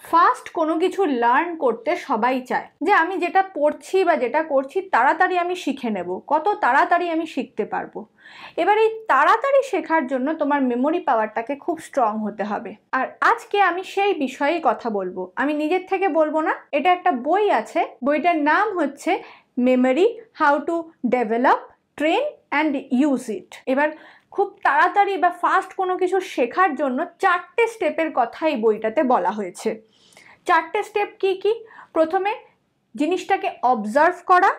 First কোনো কিছু learn করতে সবাই চায় যে আমি যেটা পড়ছি বা যেটা করছি তাড়াতাড়ি আমি শিখে নেব, কত তাড়াতাড়ি আমি শিখতে পারবো। এবার এই তাড়াতাড়ি শেখার জন্য তোমার মেমোরি পাওয়ারটাকে খুব স্ট্রং হতে হবে। আর আজকে আমি সেই বিষয়েই কথা বলবো, আমি নিজের থেকে বলবো না, এটা একটা বই আছে, বইটার নাম হচ্ছে memory, how to develop, train and use it. এবার খুব তাড়াতাড়ি বা ফাস্ট কোনো কিছু শেখার জন্য 4টে স্টেপের কথা এই বইটাতে বলা হয়েছে। 4টে স্টেপ কি কি? প্রথমে জিনিসটাকে অবজার্ভ করা,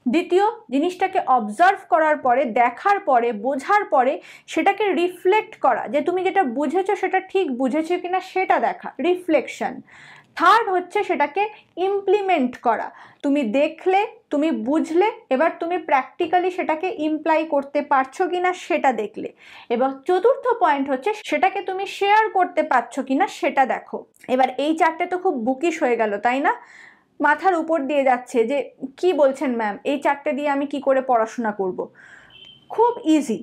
দ্বিতীয় জিনিসটাকে অবজার্ভ করার পরে, দেখার পরে, বোঝার পরে সেটাকে রিফ্লেক্ট করা, যে তুমি যেটা বুঝেছো সেটা ঠিক বুঝেছো কিনা সেটা দেখা, রিফ্লেকশন। থার্ড হচ্ছে সেটাকে ইমপ্লিমেন্ট করা, তুমি দেখলে, তুমি বুঝলে, এবার তুমি প্র্যাকটিক্যালি সেটাকে ইমপ্লাই করতে পারছো কিনা সেটা দেখলে। এবার চতুর্থ পয়েন্ট হচ্ছে সেটাকে তুমি শেয়ার করতে পারছো কিনা সেটা দেখো। এবার এই 4টে তো খুব বুকিশ হয়ে গেল, তাই না? মাথার উপর দিয়ে যাচ্ছে যে কি বলছেন ম্যাম, এই 4টে দিয়ে আমি কি করে পড়াশোনা করব? খুব ইজি।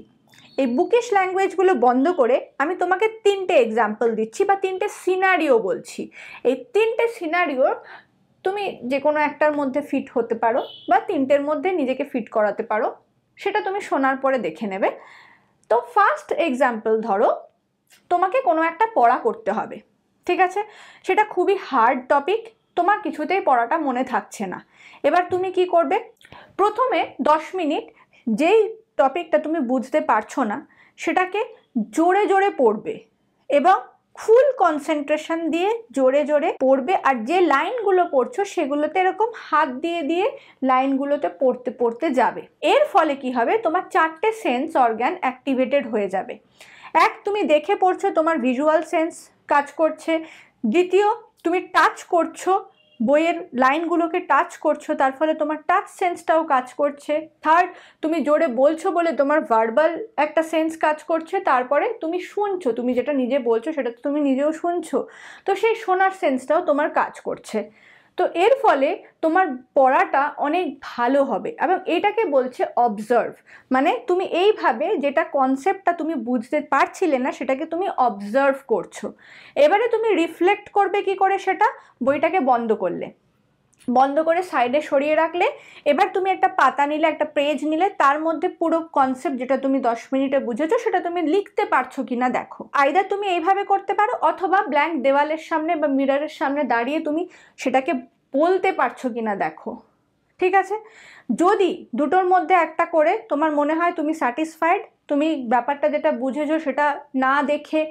এই বুকিশ ল্যাঙ্গুয়েজগুলো বন্ধ করে আমি তোমাকে 3টে এক্সাম্পল দিচ্ছি বা 3টে সিনারিও বলছি। এই 3টে সিনারিওর তুমি যে কোনো একটার মধ্যে ফিট হতে পারো বা 3টের মধ্যে নিজেকে ফিট করাতে পারো, সেটা তুমি শোনার পরে দেখে নেবে। তো ফার্স্ট এক্সাম্পল ধরো, তোমাকে কোনো একটা পড়া করতে হবে, ঠিক আছে? সেটা খুবই হার্ড টপিক, তোমার কিছুতেই পড়াটা মনে থাকছে না। এবার তুমি কি করবে? প্রথমে 10 মিনিট যেই টপিকটা তুমি বুঝতে পারছো না সেটাকে জোরে জোরে পড়বে এবং ফুল কনসেন্ট্রেশন দিয়ে জোরে জোরে পড়বে। আর যে লাইনগুলো পড়ছো সেগুলোতে এরকম হাত দিয়ে দিয়ে লাইনগুলোতে পড়তে পড়তে যাবে। এর ফলে কি হবে? তোমার 4টে সেন্স অর্গান অ্যাক্টিভেটেড হয়ে যাবে। এক, তুমি দেখে পড়ছো, তোমার ভিজুয়াল সেন্স কাজ করছে। দ্বিতীয়, তুমি টাচ করছো, বইয়ের লাইনগুলোকে টাচ করছো, তার ফলে তোমার টাচ সেন্সটাও কাজ করছে। থার্ড, তুমি জোরে বলছো বলে তোমার ভার্বাল একটা সেন্স কাজ করছে। তারপরে তুমি শুনছো, তুমি যেটা নিজে বলছো সেটা তো তুমি নিজেও শুনছো, তো সেই শোনার সেন্সটাও তোমার কাজ করছে। তো এর ফলে তোমার পড়াটা অনেক ভালো হবে। এবং এটাকে বলছে অবজার্ভ, মানে তুমি এইভাবে যেটা কনসেপ্টটা তুমি বুঝতে পারছিলে না সেটাকে তুমি অবজার্ভ করছো। এবারে তুমি রিফ্লেক্ট করবে কি করে? সেটা বইটাকে বন্ধ করলে, বন্ধ করে সাইডে সরিয়ে রাখলে, এবার তুমি একটা পাতা নিলে, একটা পেজ নিলে, তার মধ্যে পুরো কনসেপ্ট যেটা তুমি 10 মিনিটে বুঝেছো সেটা তুমি লিখতে পারছো কিনা দেখো। আইদার তুমি এইভাবে করতে পারো, অথবা ব্ল্যাঙ্ক দেওয়ালের সামনে বা মিররের সামনে দাঁড়িয়ে তুমি সেটাকে বলতে পারছো কিনা দেখো, ঠিক আছে? যদি দুটোর মধ্যে একটা করে তোমার মনে হয় তুমি স্যাটিসফাইড, তুমি ব্যাপারটা যেটা বুঝেছো সেটা না দেখে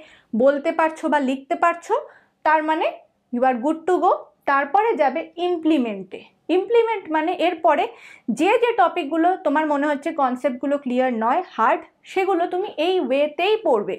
বলতে পারছো বা লিখতে পারছো, তার মানে you are good to go. তারপরে যাবে ইমপ্লিমেন্টে। ইমপ্লিমেন্ট মানে এরপরে যে যে টপিকগুলো তোমার মনে হচ্ছে কনসেপ্টগুলো ক্লিয়ার নয়, হার্ড, সেগুলো তুমি এই ওয়েতেই পড়বে।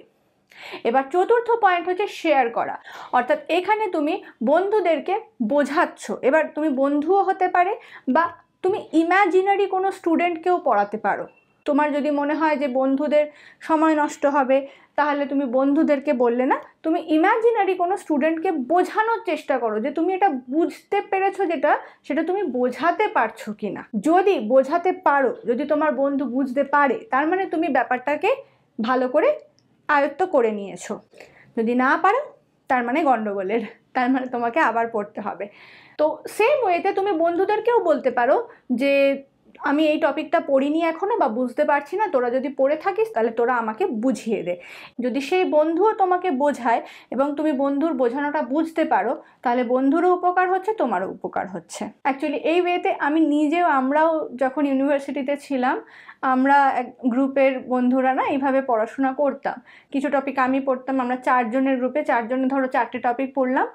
এবার চতুর্থ পয়েন্ট হচ্ছে শেয়ার করা, অর্থাৎ এখানে তুমি বন্ধুদেরকে বোঝাচ্ছ। এবার তুমি বন্ধুও হতে পারে বা তুমি ইম্যাজিনারি কোনো স্টুডেন্টকেও পড়াতে পারো। তোমার যদি মনে হয় যে বন্ধুদের সময় নষ্ট হবে, তাহলে তুমি বন্ধুদেরকে বললে না, তুমি ইম্যাজিনারি কোনো স্টুডেন্টকে বোঝানোর চেষ্টা করো যে তুমি এটা বুঝতে পেরেছো, যেটা সেটা তুমি বোঝাতে পারছো কিনা। যদি বোঝাতে পারো, যদি তোমার বন্ধু বুঝতে পারে, তার মানে তুমি ব্যাপারটাকে ভালো করে আয়ত্ত করে নিয়েছো। যদি না পারো, তার মানে গন্ডগোলের, তার মানে তোমাকে আবার পড়তে হবে। তো সেম ওয়েতে তুমি বন্ধুদেরকেও বলতে পারো যে আমি এই টপিকটা পড়িনি এখনো বা বুঝতে পারছি না, তোরা যদি পড়ে থাকিস তাহলে তোরা আমাকে বুঝিয়ে দে। যদি সেই বন্ধুও তোমাকে বোঝায় এবং তুমি বন্ধুর বোঝানোটা বুঝতে পারো, তাহলে বন্ধুরও উপকার হচ্ছে, তোমারও উপকার হচ্ছে। অ্যাকচুয়ালি এই ওয়েতে আমি নিজেও, আমরাও যখন ইউনিভার্সিটিতে ছিলাম, আমরা এক গ্রুপের বন্ধুরা না এইভাবে পড়াশোনা করতাম। কিছু টপিক আমি পড়তাম, আমরা 4 জনের গ্রুপে, 4 জনে ধরো 4টে টপিক পড়লাম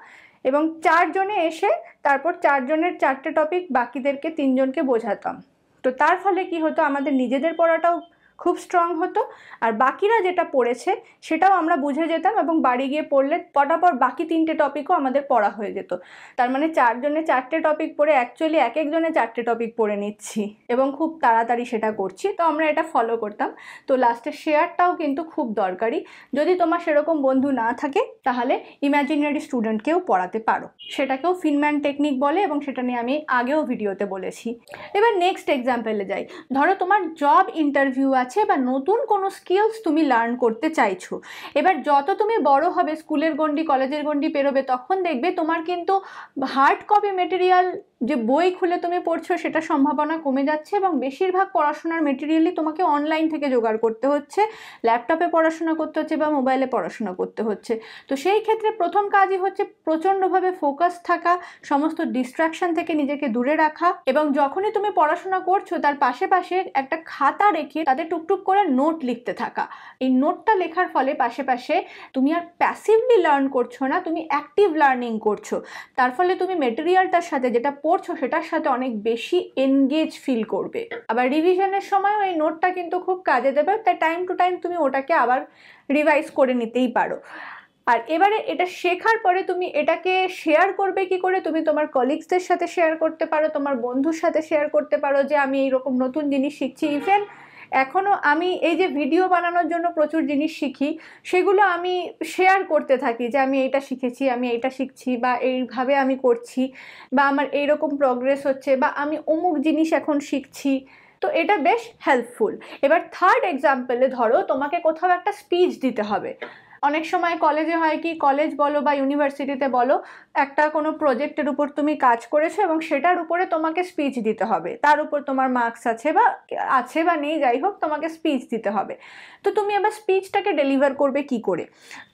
এবং 4 জনে এসে তারপর 4 জনের 4টে টপিক বাকিদেরকে 3 জনকে বোঝাতাম। তো তার ফলে কি হতো, আমাদের নিজেদের পড়াটাও খুব স্ট্রং হতো, আর বাকিরা যেটা পড়েছে সেটাও আমরা বুঝে যেতাম এবং বাড়ি গিয়ে পড়লে পটাপট বাকি 3টে টপিকও আমাদের পড়া হয়ে যেত। তার মানে 4 জনে 4টে টপিক পড়ে অ্যাকচুয়ালি এক একজনে 4টে টপিক পড়ে নিচ্ছি এবং খুব তাড়াতাড়ি সেটা করছি। তো আমরা এটা ফলো করতাম। তো লাস্টে শেয়ারটাও কিন্তু খুব দরকারি। যদি তোমার সেরকম বন্ধু না থাকে তাহলে ইম্যাজিনারি স্টুডেন্টকেও পড়াতে পারো, সেটাকেও ফিনম্যান টেকনিক বলে এবং সেটা নিয়ে আমি আগেও ভিডিওতে বলেছি। এবার নেক্সট এক্সাম্পলে যাই। ধরো তোমার জব ইন্টারভিউ আছে বা নতুন কোনো স্কিলস তুমি লার্ন করতে চাইছো। এবার যত তুমি বড় হবে, স্কুলের গণ্ডি কলেজের গণ্ডি পেরোবে, তখন দেখবে তোমার কিন্তু হার্ড কপি মেটেরিয়াল যে বই খুলে তুমি পড়ছো সেটা সম্ভাবনা কমে যাচ্ছে এবং বেশিরভাগ পড়াশোনার মেটেরিয়ালই তোমাকে অনলাইন থেকে জোগাড় করতে হচ্ছে, ল্যাপটপে পড়াশোনা করতে হচ্ছে বা মোবাইলে পড়াশোনা করতে হচ্ছে। তো সেই ক্ষেত্রে প্রথম কাজই হচ্ছে প্রচণ্ডভাবে ফোকাস থাকা, সমস্ত ডিস্ট্রাকশন থেকে নিজেকে দূরে রাখা, এবং যখনই তুমি পড়াশোনা করছো তার পাশে পাশে একটা খাতা রেখে তাতে টুকটুক করে নোট লিখতে থাকা। এই নোটটা লেখার ফলে পাশে পাশে তুমি আর প্যাসিভলি লার্ন করছো না, তুমি অ্যাক্টিভ লার্নিং করছো। তার ফলে তুমি মেটেরিয়ালটার সাথে যেটা পড়ছো সেটার সাথে অনেক বেশি এনগেজ ফিল করবে। আবার রিভিশনের সময়ও এই নোটটা কিন্তু খুব কাজে দেবে, তাই টাইম টু টাইম তুমি ওটাকে আবার রিভাইজ করে নিতেই পারো। আর এবারে এটা শেখার পরে তুমি এটাকে শেয়ার করবে কি করে? তুমি তোমার কলিগসদের সাথে শেয়ার করতে পারো, তোমার বন্ধুর সাথে শেয়ার করতে পারো যে আমি এইরকম নতুন জিনিস শিখছি। ইভেন এখনও আমি এই যে ভিডিও বানানোর জন্য প্রচুর জিনিস শিখি, সেগুলো আমি শেয়ার করতে থাকি যে আমি এইটা শিখেছি, আমি এইটা শিখছি, বা এইভাবে আমি করছি, বা আমার এইরকম প্রোগ্রেস হচ্ছে, বা আমি অমুক জিনিস এখন শিখছি। তো এটা বেশ হেল্পফুল। এবার থার্ড এক্সাম্পলে ধরো তোমাকে কোথাও একটা স্পিচ দিতে হবে। অনেক সময় কলেজে হয় কি, কলেজ বলো বা ইউনিভার্সিটিতে বলো, একটা কোনো প্রজেক্টের উপর তুমি কাজ করেছো এবং সেটার উপরে তোমাকে স্পিচ দিতে হবে, তার উপর তোমার মার্কস আছে বা নেই, যাই হোক তোমাকে স্পিচ দিতে হবে। তো তুমি এবার স্পিচটাকে ডেলিভার করবে কি করে?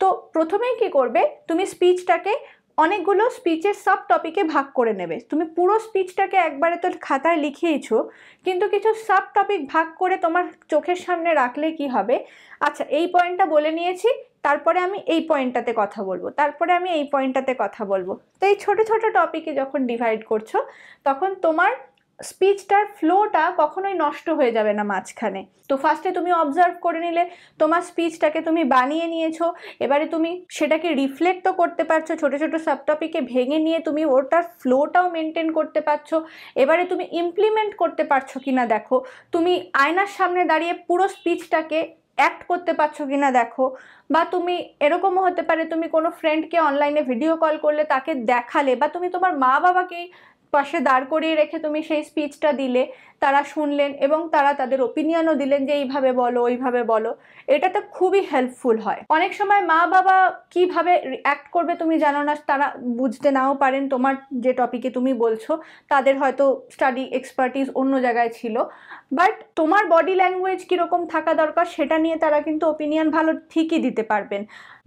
তো প্রথমেই কি করবে, তুমি স্পিচটাকে অনেকগুলো স্পিচের সাব টপিকে ভাগ করে নেবে। তুমি পুরো স্পিচটাকে একবারে তো খাতায় লিখিয়েছো, কিন্তু কিছু সাব টপিক ভাগ করে তোমার চোখের সামনে রাখলে কি হবে, আচ্ছা এই পয়েন্টটা বলে নিয়েছি, তারপরে আমি এই পয়েন্টটাতে কথা বলবো, তারপরে আমি এই পয়েন্টটাতে কথা বলবো। তো এই ছোট ছোট টপিকে যখন ডিভাইড করছো, তখন তোমার স্পিচটার ফ্লোটা কখনোই নষ্ট হয়ে যাবে না মাঝখানে। তো ফার্স্টে তুমি অবজার্ভ করে নিলে তোমার স্পিচটাকে তুমি বানিয়ে নিয়েছো, এবারে তুমি সেটাকে রিফ্লেক্টও করতে পারছো, ছোট ছোট সাবটপিকে ভেঙে নিয়ে তুমি ওটার ফ্লোটাও মেনটেন করতে পারছো। এবারে তুমি ইমপ্লিমেন্ট করতে পারছো কিনা দেখো, তুমি আয়নার সামনে দাঁড়িয়ে পুরো স্পিচটাকে অ্যাক্ট করতে পারছো কিনা দেখো, বা তুমি এরকমও হতে পারে তুমি কোনো ফ্রেন্ডকে অনলাইনে ভিডিও কল করলে তাকে দেখালে, বা তুমি তোমার মা বাবাকেই পাশে দাঁড় করিয়ে রেখে তুমি সেই স্পিচটা দিলে, তারা শুনলেন এবং তারা তাদের ওপিনিয়নও দিলেন যে এইভাবে বলো ওইভাবে বলো। এটাতে খুবই হেল্পফুল হয়। অনেক সময় মা বাবা কিভাবে অ্যাক্ট করবে তুমি জানো না, তারা বুঝতে নাও পারেন তোমার যে টপিকে তুমি বলছো, তাদের হয়তো স্টাডি এক্সপার্টিস অন্য জায়গায় ছিল, বাট তোমার বডি ল্যাঙ্গুয়েজ কীরকম থাকা দরকার সেটা নিয়ে তারা কিন্তু ওপিনিয়ন ভালো ঠিকই দিতে পারবেন।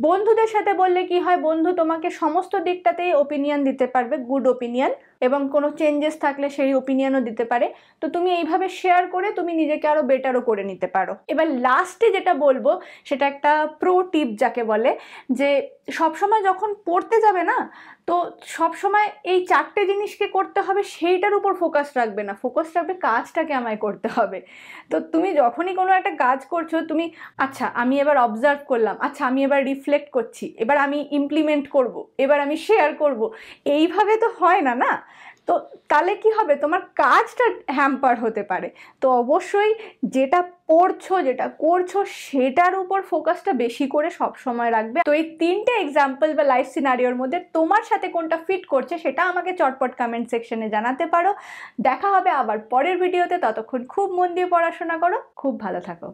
বন্ধুদের সাথে বললে কি হয়, বন্ধু তোমাকে সমস্ত দিকটাতেই ওপিনিয়ন দিতে পারবে, গুড ওপিনিয়ন, এবং কোনো চেঞ্জেস থাকলে সেই ওপিনিয়নও দিতে পারে। তো তুমি এইভাবে শেয়ার করে তুমি নিজেকে আরও বেটারও করে নিতে পারো। এবার লাস্টে যেটা বলবো সেটা একটা প্রো টিপ যাকে বলে, যে সবসময় যখন পড়তে যাবে না, তো সবসময় এই চারটে জিনিসকে করতে হবে সেইটার উপর ফোকাস রাখবে না, ফোকাস রাখবে কাজটাকে আমায় করতে হবে। তো তুমি যখনই কোনো একটা কাজ করছো, তুমি আচ্ছা আমি এবার অবজার্ভ করলাম, আচ্ছা আমি এবার রিফ্লেক্ট করছি, এবার আমি ইমপ্লিমেন্ট করব, এবার আমি শেয়ার করব, এইভাবে তো হয় না না। তো তাহলে কি হবে, তোমার কাজটা হ্যাম্পার হতে পারে। তো অবশ্যই যেটা পড়ছো যেটা করছো সেটার উপর ফোকাসটা বেশি করে সব সময় রাখবে। তো এই তিনটে এক্সাম্পল বা লাইফ সিনারিওর মধ্যে তোমার সাথে কোনটা ফিট করছে সেটা আমাকে চটপট কমেন্ট সেকশনে জানাতে পারো। দেখা হবে আবার পরের ভিডিওতে, ততক্ষণ খুব মন দিয়ে পড়াশোনা করো, খুব ভালো থাকো।